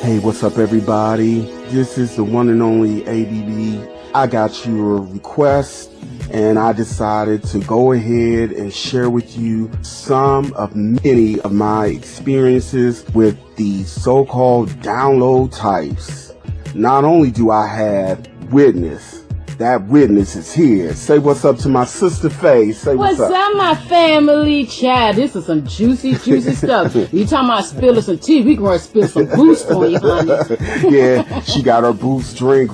Hey, what's up, everybody? This is the one and only ABB. I got your request, and I decided to go ahead and share with you some of many of my experiences with the so-called download types. Not only do I have witness, that witness is here. Say what's up to my sister Faye. Say what's up. What's up, my family? Child, this is some juicy stuff. You talking about spilling some tea? We gonna spill some boost for you, honey. Yeah, she got her boost drink.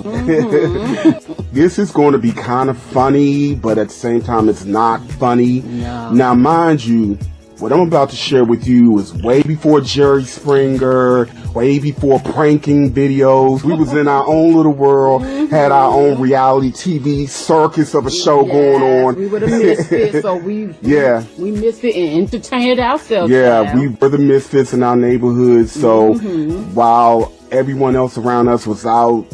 This is going to be kind of funny, but at the same time, it's not funny. No. Now, mind you, what I'm about to share with you is way before Jerry Springer, way before pranking videos. We was in our own little world, had our own reality TV circus of a show going on. We were the misfits, so we misfit and entertained ourselves. Yeah, now. we were the misfits in our neighborhood. So while everyone else around us was out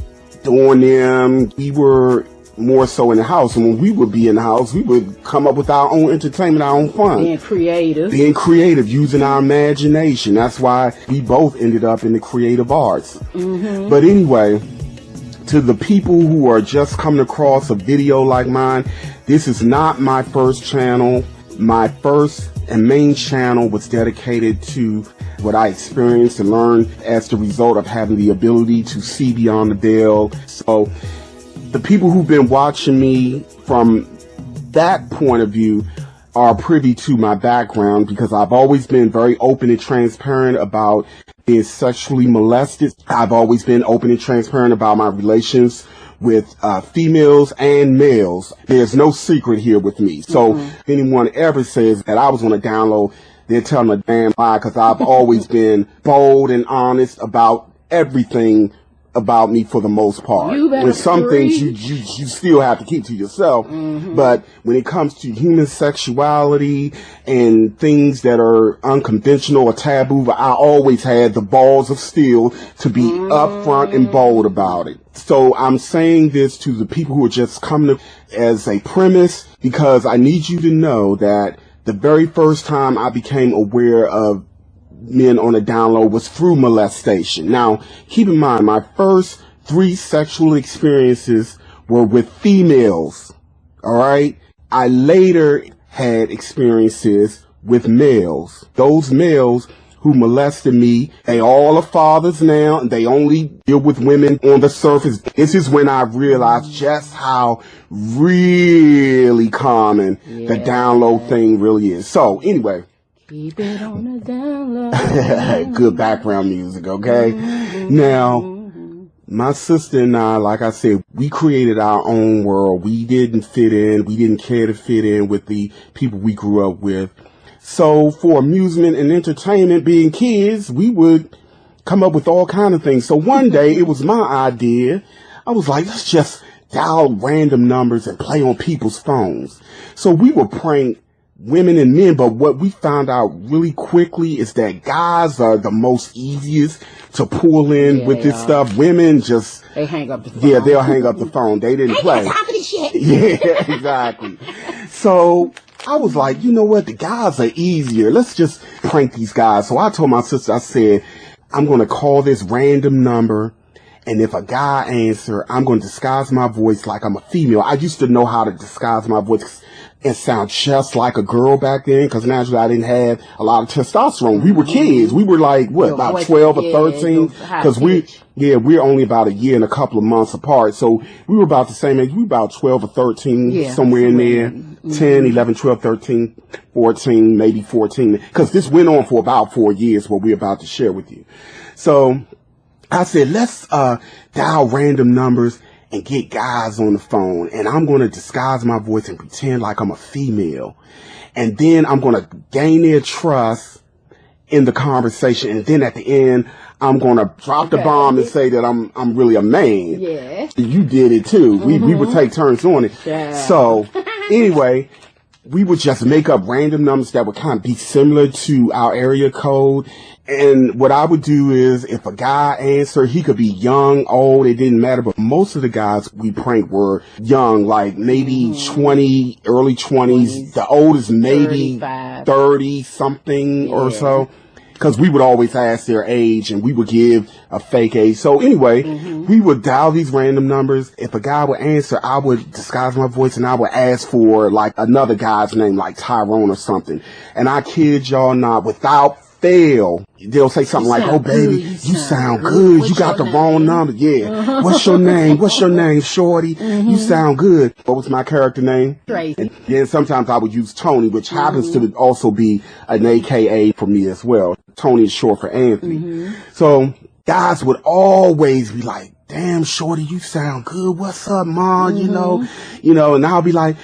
doing them, we were more so in the house. And when we would be in the house, we would come up with our own entertainment, our own fun. Being creative, using our imagination. That's why we both ended up in the creative arts. But anyway, to the people who are just coming across a video like mine, this is not my first channel. My first and main channel was dedicated to what I experienced and learned as the result of having the ability to see beyond the veil. So the people who've been watching me from that point of view are privy to my background, because I've always been very open and transparent about being sexually molested. I've always been open and transparent about my relations with females and males. There's no secret here with me. So if anyone ever says that I was on a download, they're telling a damn lie, because I've always been bold and honest about everything about me for the most part. With some things you still have to keep to yourself, but when it comes to human sexuality and things that are unconventional or taboo, I always had the balls of steel to be upfront and bold about it. So I'm saying this to the people who are just coming as a premise, because I need you to know that the very first time I became aware of men on a download was through molestation. Now, keep in mind, my first 3 sexual experiences were with females. All right. I later had experiences with males. Those males who molested me, they all are fathers now, and they only deal with women on the surface. This is when I realized just how really common the download thing really is. So anyway, keep it on the download. Good background music, okay? Now, my sister and I, like I said, we created our own world. We didn't fit in. We didn't care to fit in with the people we grew up with. So for amusement and entertainment, being kids, we would come up with all kind of things. So one day, it was my idea. I was like, let's just dial random numbers and play on people's phones. So we would prank women and men, but what we found out really quickly is that guys are the most easiest to pull in with this stuff. Women just, they hang up the phone. Yeah, they'll hang up the phone. They didn't play. Yeah, exactly. So I was like, you know what? The guys are easier. Let's just prank these guys. So I told my sister, I said, I'm going to call this random number, and if a guy answer, I'm going to disguise my voice like I'm a female. I used to know how to disguise my voice and sound just like a girl back then, because naturally I didn't have a lot of testosterone. We were kids. We were like, what, about 12 or 13? Because we're only about a year and a couple of months apart. So we were about the same age. We were about 12 or 13, somewhere in there. 10, 11, 12, 13, 14, maybe 14. Because this went on for about 4 years, what we're about to share with you. So I said, let's dial random numbers and get guys on the phone, and I'm going to disguise my voice and pretend like I'm a female. And then I'm going to gain their trust in the conversation. And then at the end, I'm going to drop the bomb and say that I'm really a man. Yeah. You did it too. We would take turns on it. Yeah. So anyway, we would just make up random numbers that would kind of be similar to our area code. And what I would do is, if a guy answered, he could be young, old, it didn't matter. But most of the guys we pranked were young, like maybe 20, early 20s. The oldest maybe 30 something or so. because we would always ask their age and we would give a fake age. So anyway, we would dial these random numbers. If a guy would answer, I would disguise my voice and I would ask for like another guy's name, like Tyrone or something. And I kid y'all not, without fail, they'll say something like, "Oh baby, you sound good. You got the wrong number." Yeah. What's your name? What's your name, shorty? You sound good. What was my character name? Tracy. And then sometimes I would use Tony, which happens to also be an AKA for me as well. Tony is short for Anthony. So guys would always be like, "Damn, shorty, you sound good. What's up, ma?" You know, and I'll be like,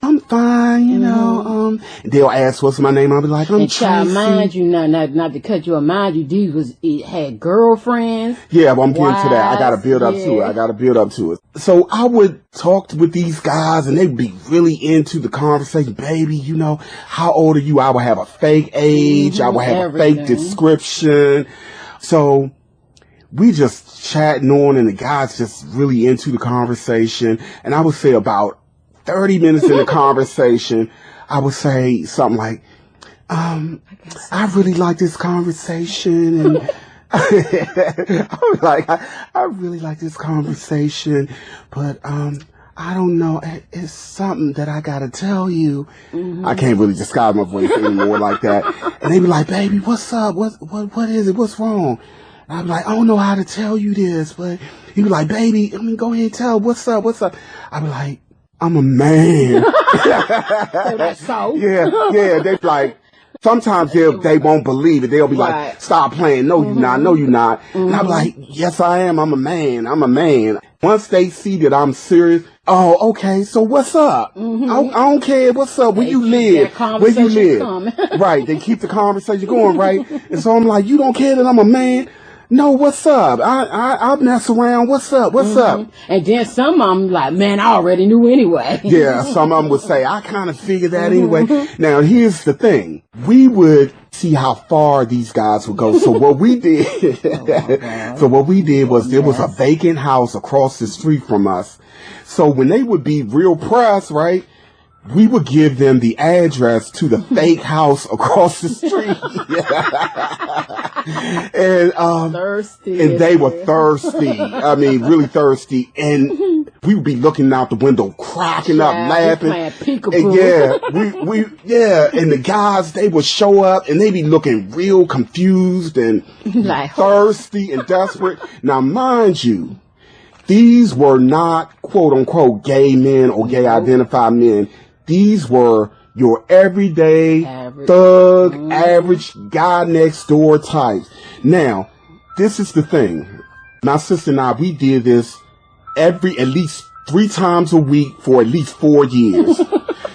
"I'm fine, you know." And they'll ask what's my name. I'll be like, "I'm Tracy." And child, mind you, not to cut you off, mind you, these had girlfriends. Yeah, well, I'm getting to that. I got to build up to it. So I would talk with these guys and they'd be really into the conversation. "Baby, you know, how old are you?" I would have a fake age. I would have a fake description. So we just chatting on and the guys just really into the conversation. And I would say about 30 minutes in the conversation, I would say something like, "I really like this conversation." And I was like, I really like this conversation, but, I don't know. It's something that I gotta tell you. I can't really describe my voice anymore like that. And they be like, "Baby, what's up? What is it? What's wrong?" And I'd be like, "I don't know how to tell you this," but he'd be like, "Baby, go ahead and tell. What's up? I'd be like, "I'm a man." So? Yeah. They like, sometimes they won't believe it. They'll be like, "Stop playing. No, you're not. No, you're not." And I'm like, "Yes, I am. I'm a man. Once they see that I'm serious, "Oh, okay. So what's up? I don't care. What's up? Where you live? Where you live?" Right. They keep the conversation going, right? And so I'm like, "You don't care that I'm a man?" "No, what's up? I mess around. What's up? And then some of them like, "Man, I already knew anyway." Yeah, some of them would say, "I kind of figured that anyway." Now, here's the thing. We would see how far these guys would go. So what we did, was there was a vacant house across the street from us. So when they would be real pressed, right, we would give them the address to the fake house across the street. And they were thirsty. I mean, really thirsty. And we would be looking out the window, cracking up, laughing. And and the guys, they would show up and they be looking real confused and like, thirsty and desperate. Now, mind you, these were not quote unquote gay men or gay identified men. These were your everyday thug, average guy next door types. Now, this is the thing. My sister and I, we did this at least 3 times a week for at least 4 years.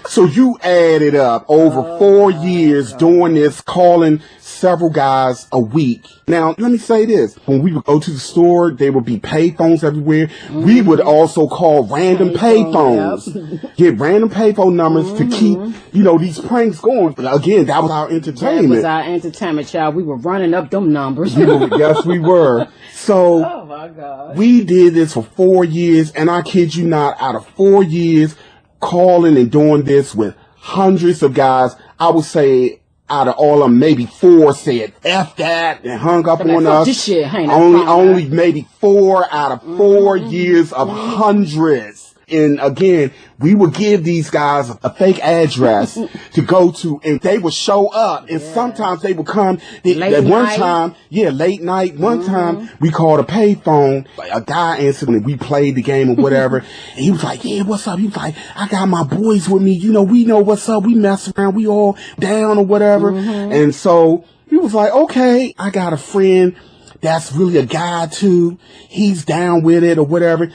So you added up over 4 years doing this, calling several guys a week. Now, let me say this. When we would go to the store, there would be payphones everywhere. We would also call random payphones. Get random payphone numbers to keep, these pranks going. But again, that was our entertainment. That was our entertainment, child. We were running up them numbers. Yes, we were. So, oh my God. We did this for 4 years, and I kid you not, out of 4 years, calling and doing this with hundreds of guys, I would say out of all of them, maybe 4 said F that and hung up on us. This shit, only maybe 4 out of 4 years of hundreds. And again, we would give these guys a fake address to go to, and they would show up. And sometimes they would come. Late night. One time, we called a payphone. A guy answered, and we played the game or whatever. And he was like, "Yeah, what's up?" He was like, "I got my boys with me. We know what's up. We mess around. We all down or whatever." And so he was like, "Okay, I got a friend that's really a guy too. He's down with it or whatever."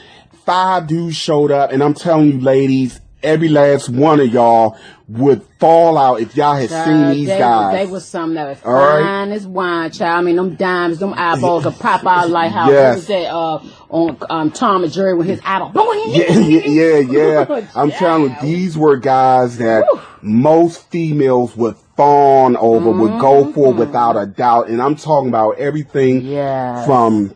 5 dudes showed up, and I'm telling you, ladies, every last one of y'all would fall out if y'all had seen these guys. They was something that was fine as wine, child. I mean, them dimes, them eyeballs would pop out like how what was that on Tom and Jerry with his eyeball. Yeah. I'm telling you, these were guys that most females would fawn over, would go for without a doubt. And I'm talking about everything from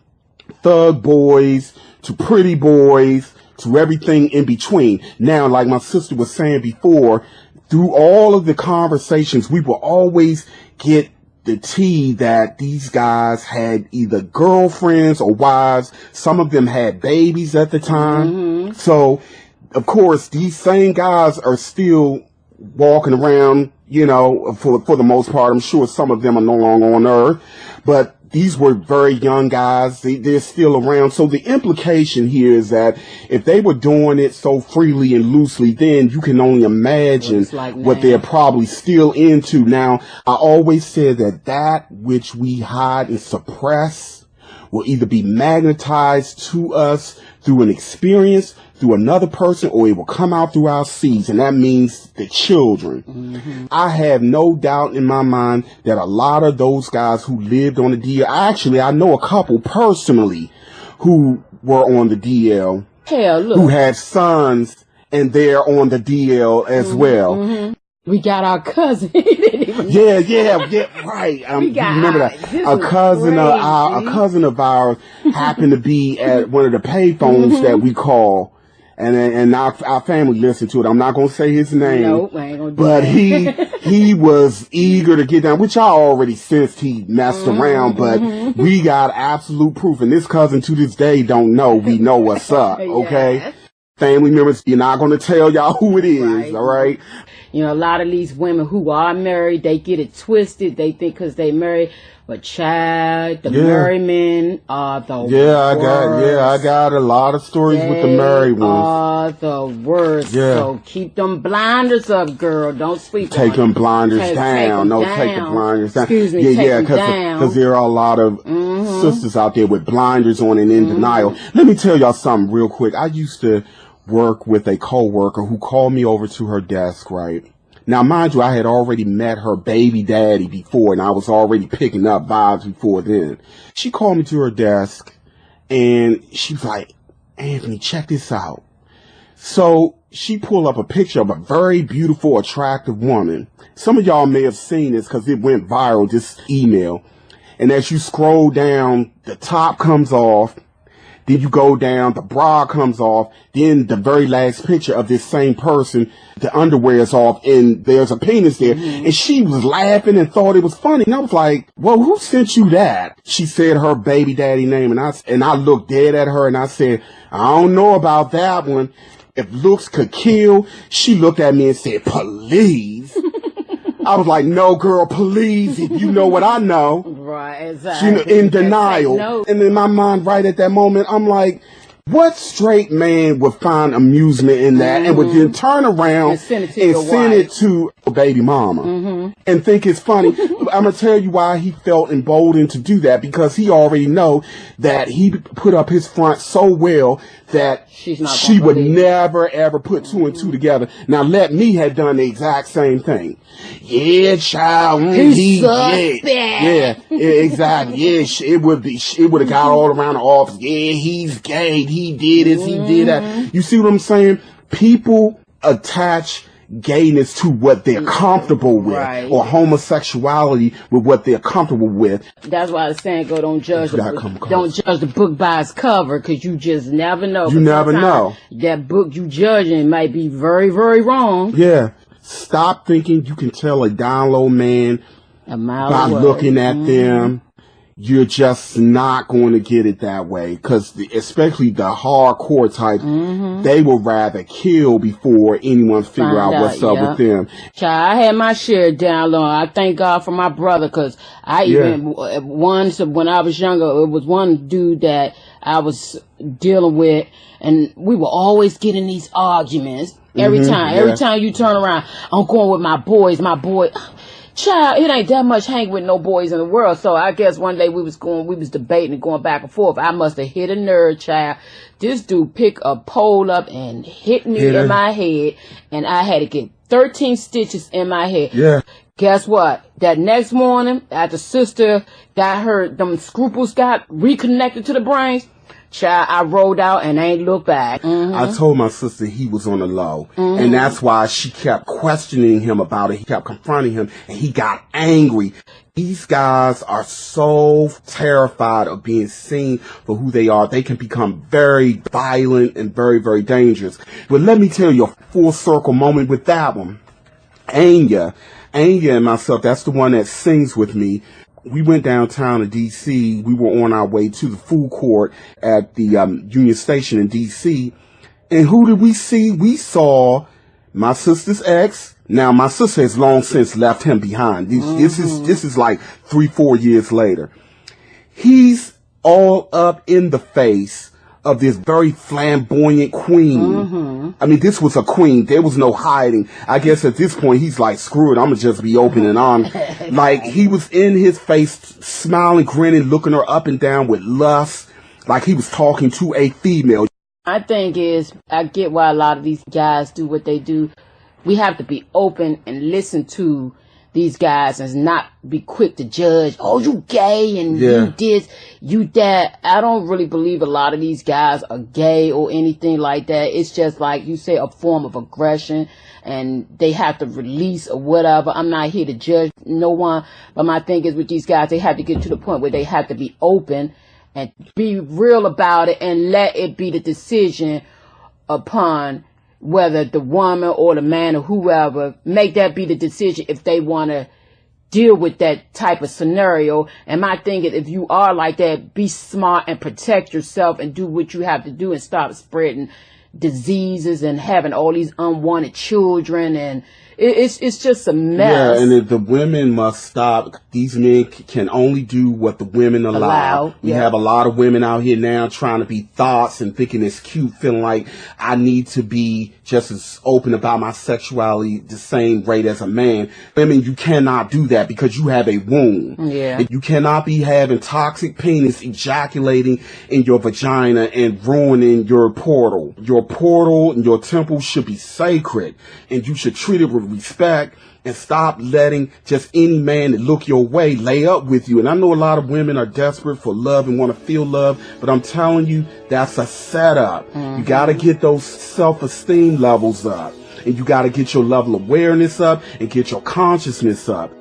thug boys to pretty boys, to everything in between. Now, like my sister was saying before, through all of the conversations, we will always get the tea that these guys had either girlfriends or wives. Some of them had babies at the time. So, of course, these same guys are still walking around, you know, for the most part. I'm sure some of them are no longer on earth, but these were very young guys. They're still around. So the implication here is that if they were doing it so freely and loosely, then you can only imagine what they're probably still into. Now, I always said that which we hide and suppress will either be magnetized to us through an experience, through another person, or it will come out through our seeds, and that means the children. I have no doubt in my mind that a lot of those guys who lived on the DL, actually, I know a couple personally who were on the DL, who had sons, and they're on the DL as well. We got our cousin. Yeah, right. Remember that a cousin of ours happened to be at one of the payphones that we call, and our family listened to it. I'm not gonna say his name, nope, I ain't gonna do but that. he was eager to get down, which I already sensed he messed around, but we got absolute proof, and this cousin to this day don't know. We know what's up, okay? Yes. Family members, you're not gonna tell y'all who it is, all right? You know, a lot of these women who are married, they get it twisted. They think because they married, but child, the married men are the worst. I got a lot of stories with the married ones. Are the worst. Yeah. So keep them blinders up, girl. Don't sleep. Take them blinders down. Take the blinders down. Excuse me. Because there are a lot of sisters out there with blinders on and in denial. Let me tell y'all something real quick. I used to work with a coworker who called me over to her desk, right? Now, mind you, I had already met her baby daddy before, and I was already picking up vibes before then. She called me to her desk, and she was like, Anthony, check this out. So she pulled up a picture of a very beautiful, attractive woman. Some of y'all may have seen this because it went viral, this email. And as you scroll down, the top comes off. Then you go down, the bra comes off, then the very last picture of this same person, the underwear is off, and there's a penis there. And she was laughing and thought it was funny. And I was like, well, who sent you that? She said her baby daddy name, and I looked dead at her and I said, I don't know about that one. If looks could kill, she looked at me and said, please. I was like, no, girl, please, if you know what I know. Right, exactly. She in denial. And in my mind, right at that moment, I'm like, what straight man would find amusement in that and would then turn around and send it to a baby mama and think it's funny? I'm going to tell you why he felt emboldened to do that, because he already know that he put up his front so well that she would never, ever put two and two together. Now, let me have done the exact same thing. Yeah, child. Yeah, exactly. Yeah, it would have got all around the office. Yeah, he's gay. He did this. He did that. You see what I'm saying? People attach gayness to what they're comfortable with, or homosexuality with what they're comfortable with. That's why the saying go, don't judge the book by its cover, because you just never know. You never know. That book you judging might be very, very wrong. Yeah. Stop thinking you can tell a downlow man by looking at them. You're just not going to get it that way, because especially the hardcore type, they will rather kill before anyone figure out what's up with them. Child, I had my share down low. I thank God for my brother, because I even once when I was younger, it was one dude that I was dealing with, and we were always getting these arguments every time you turn around. I'm going with my boys, Child, it ain't that much hang with no boys in the world. So I guess one day we was debating and going back and forth. I must have hit a nerve, child. This dude picked a pole up and hit me in my head, and I had to get 13 stitches in my head. Yeah. Guess what? That next morning, after sister got her, them scruples got reconnected to the brains. Child, I rolled out and ain't looked back. I told my sister he was on the low. And that's why she kept questioning him about it. He kept confronting him, and he got angry. These guys are so terrified of being seen for who they are. They can become very violent and very, very dangerous. But let me tell you a full circle moment with that one. Anya Anya and myself, that's the one that sings with me. We went downtown to D.C. We were on our way to the food court at the Union Station in D.C. And who did we see? We saw my sister's ex. Now, my sister has long since left him behind. This is like 3-4 years later. He's all up in the face of this very flamboyant queen. I mean, this was a queen. There was no hiding. I guess at this point, he's like, screw it. I'm going to just be open and honest. Like, he was in his face, smiling, grinning, looking her up and down with lust, like he was talking to a female. I think I get why a lot of these guys do what they do. We have to be open and listen to these guys and not be quick to judge. Oh, you gay and you this, you that. I don't really believe a lot of these guys are gay or anything like that. It's just like you say, a form of aggression, and they have to release or whatever. I'm not here to judge no one, but my thing is with these guys, they have to get to the point where they have to be open and be real about it and let it be the decision upon whether the woman or the man or whoever, make that be the decision if they want to deal with that type of scenario. And my thing is, if you are like that, be smart and protect yourself and do what you have to do and stop spreading diseases and having all these unwanted children. And it's just a mess. Yeah, and if the women must stop. These men can only do what the women allow. We have a lot of women out here now trying to be thoughts and thinking it's cute, feeling like I need to be just as open about my sexuality the same rate as a man. Women, you cannot do that because you have a wound. Yeah. You cannot be having toxic penis ejaculating in your vagina and ruining your portal. Your portal and your temple should be sacred, and you should treat it with respect and stop letting just any man that look your way lay up with you. And I know a lot of women are desperate for love and want to feel love, but I'm telling you, that's a setup. You got to get those self-esteem levels up, and you got to get your level of awareness up and get your consciousness up.